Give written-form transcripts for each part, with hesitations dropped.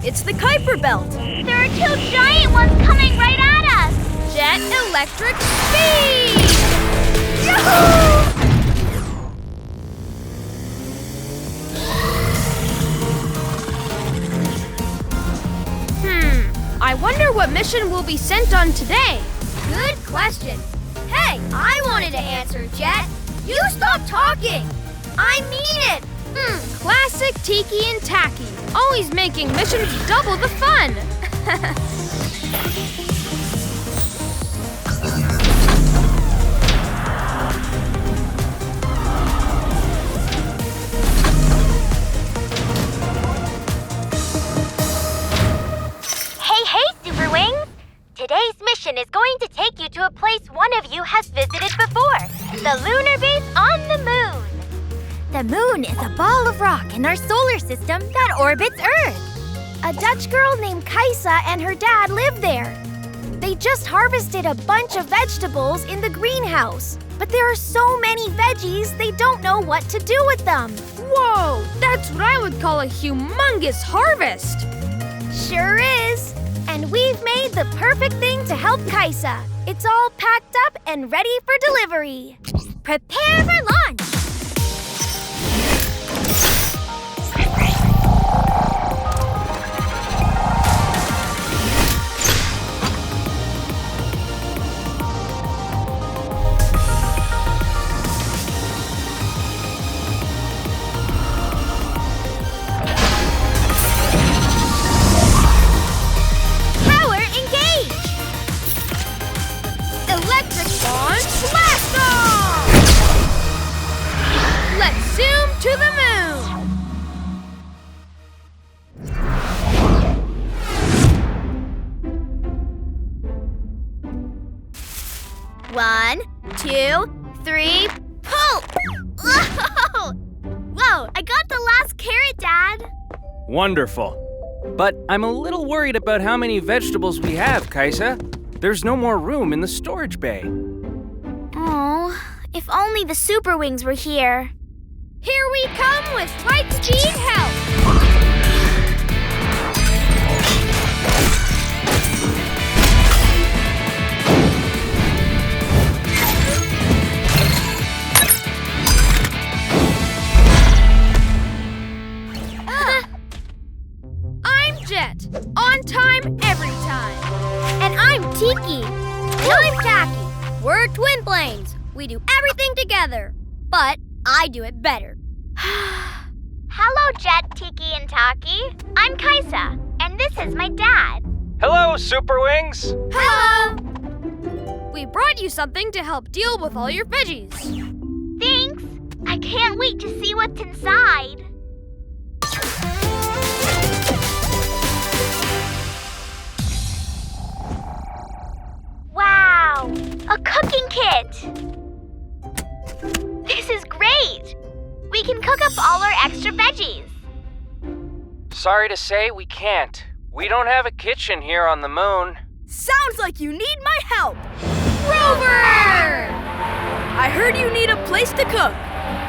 It's the Kuiper Belt. There are two giant ones coming right at us! Jet electric speed! Yahoo! I wonder what mission we'll be sent on today. Good question. Hey, I wanted to answer, Jet. You stop talking. I mean it. Classic Tiki and Tacky. Always making missions double the fun. Hey, Superwings! Today's mission is going to take you to a place one of you has visited before. The lunar base on the moon. The moon is a ball of rock in our solar system that orbits Earth. A Dutch girl named Kaisa and her dad live there. They just harvested a bunch of vegetables in the greenhouse. But there are so many veggies, they don't know what to do with them. Whoa, that's what I would call a humongous harvest. Sure is. And we've made the perfect thing to help Kaisa. It's all packed up and ready for delivery. Prepare for launch! To the moon! One, two, three, pull! Whoa! Whoa, I got the last carrot, Dad. Wonderful. But I'm a little worried about how many vegetables we have, Kaisa. There's no more room in the storage bay. Oh, if only the Superwings were here. Here we come with Lightspeed help! I'm Jet. On time, every time. And I'm Tiki. And I'm Tacky. We're twin planes. We do everything together. But I do it better. Hello, Jet, Tiki, and Taki. I'm Kaisa, and this is my dad. Hello, Superwings! Hello! We brought you something to help deal with all your veggies. Thanks. I can't wait to see what's inside. Wow! A cooking kit! This is great! We can cook up all our extra veggies. Sorry to say, we can't. We don't have a kitchen here on the moon. Sounds like you need my help! Rover! I heard you need a place to cook.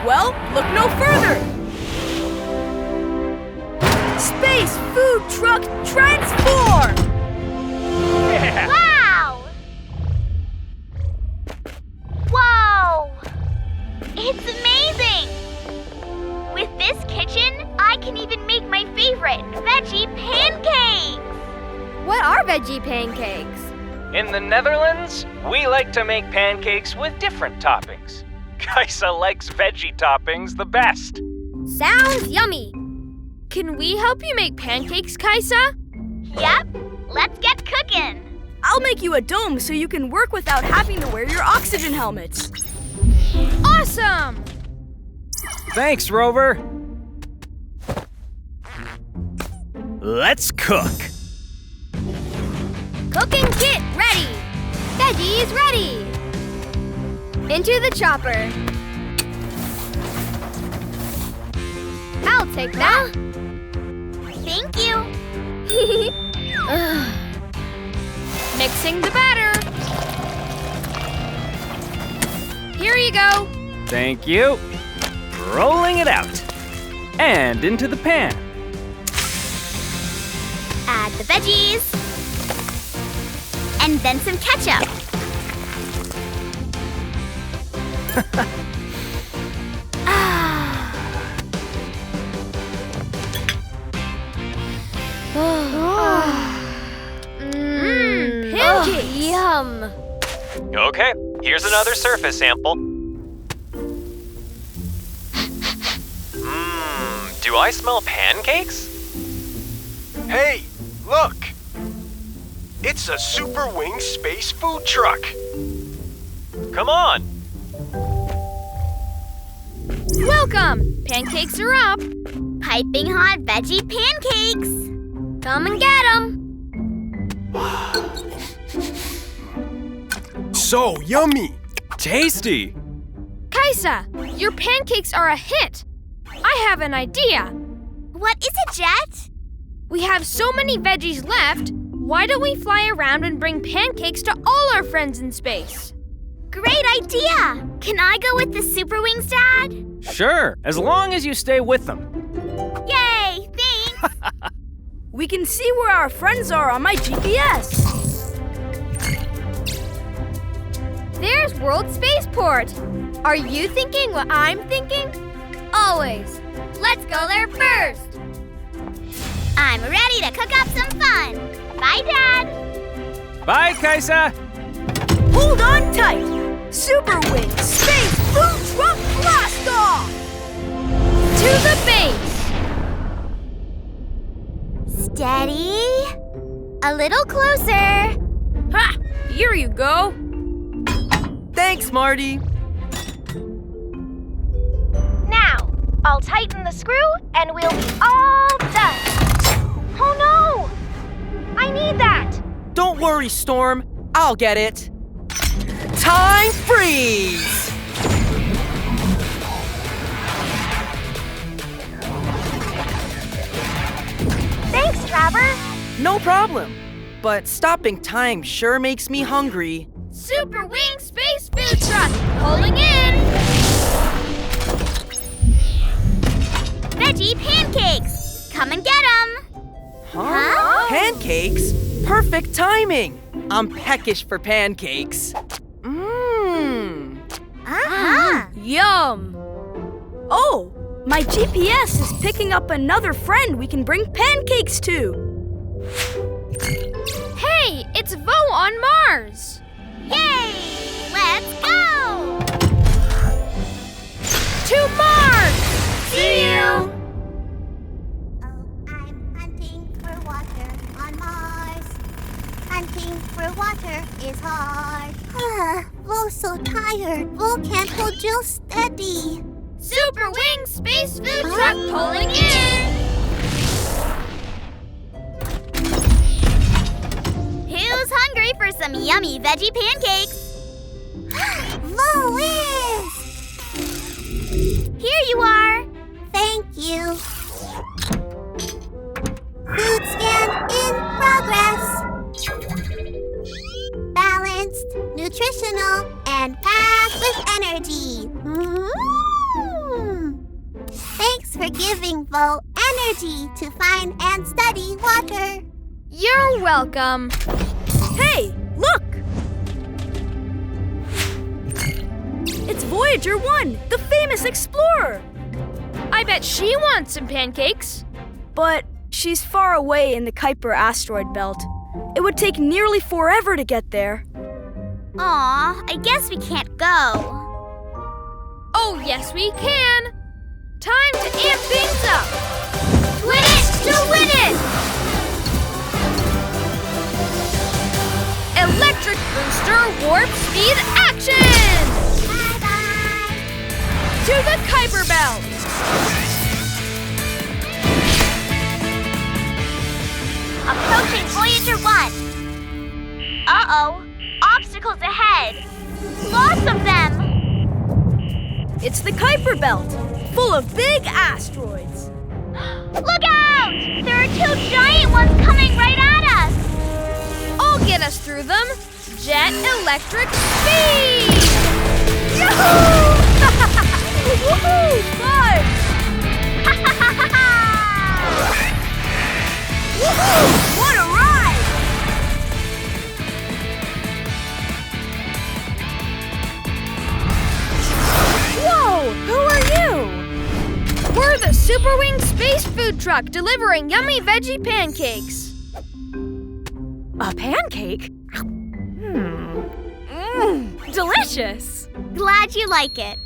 Well, look no further. Space Food Truck Transform! Yeah. Wow! Whoa! It's amazing! With this kitchen, I can even make my favorite, veggie pancakes! What are veggie pancakes? In the Netherlands, we like to make pancakes with different toppings. Kaisa likes veggie toppings the best. Sounds yummy. Can we help you make pancakes, Kaisa? Yep, let's get cooking! I'll make you a dome so you can work without having to wear your oxygen helmets. Awesome! Thanks, Rover. Let's cook. Cooking kit ready. Veggies ready. Into the chopper. I'll take that. Thank you! Mixing the batter. Here you go. Thank you. Rolling it out. And into the pan. Add the veggies. And then some ketchup. Pancakes! Yum! Okay, here's another surface sample. Do I smell pancakes? Hey, look! It's a Superwings space food truck. Come on. Welcome! Pancakes are up. Piping hot veggie pancakes. Come and get them. So yummy! Tasty. Kaisa, your pancakes are a hit. I have an idea. What is it, Jett? We have so many veggies left. Why don't we fly around and bring pancakes to all our friends in space? Great idea! Can I go with the Superwings, Dad? Sure, as long as you stay with them. Yay! Thanks! We can see where our friends are on my GPS. There's World Spaceport. Are you thinking what I'm thinking? Always. Let's go there first. I'm ready to cook up some fun. Bye, Dad! Bye, Kaisa. Hold on tight. Superwings Space Food Truck Blast Off! To the base. Steady. A little closer. Ha! Here you go. Thanks, Marty. Now, I'll tighten the screw and we'll be all done. Oh no! I need that! Don't worry, Storm. I'll get it. Time freeze! Thanks, Trapper. No problem. But stopping time sure makes me hungry. Superwings Space Food Truck pulling in. Veggie pancakes. Come and get them. Huh? Pancakes? Perfect timing. I'm peckish for pancakes. Yum! Oh, my GPS is picking up another friend we can bring pancakes to. Hey, it's Vo on Mars. Yay! Let's go! To Mars! See you! Oh, I'm hunting for water on Mars. Hunting for water is hard. Vo's so tired. Vo can't hold Jill steady. Superwings Space Food Truck pulling in. Who's hungry for some yummy veggie pancakes? Vo is! Here you are. Thank you. Food scan in progress. Balanced, nutritional, and packed with energy. Thanks for giving Vo energy to find and study water. You're welcome. Hey, look! It's Voyager 1, the famous explorer. I bet she wants some pancakes. But she's far away in the Kuiper asteroid belt. It would take nearly forever to get there. Aw, I guess we can't go. Oh, yes, we can. Time to amp things up. Twin it to win it. Electric booster warp speed action. Bye-bye. To the Kuiper belt. Approaching Voyager 1. Uh-oh. Obstacles ahead. Lots of them. It's the Kuiper belt, full of big asteroids. Look out! There are two giant ones coming right at us. I'll get us through them. Jet electric speed. Yahoo! Woohoo! Fun! Woohoo! food truck delivering yummy veggie pancakes. A pancake? Delicious! Glad you like it.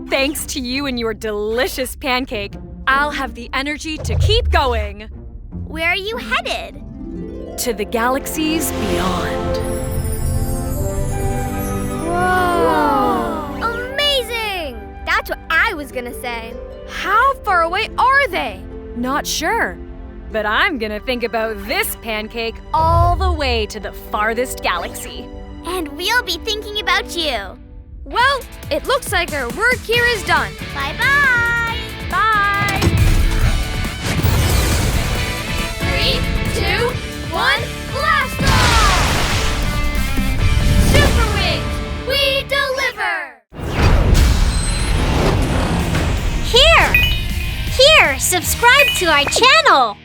Thanks to you and your delicious pancake, I'll have the energy to keep going. Where are you headed? To the galaxies beyond. Whoa! Amazing! That's what I was gonna say. How far away are they? Not sure, but I'm gonna think about this pancake all the way to the farthest galaxy. And we'll be thinking about you. Well, it looks like our work here is done. Bye-bye! Bye! 3, 2, 1, blast off! Superwings, we deliver! Here, subscribe to our channel.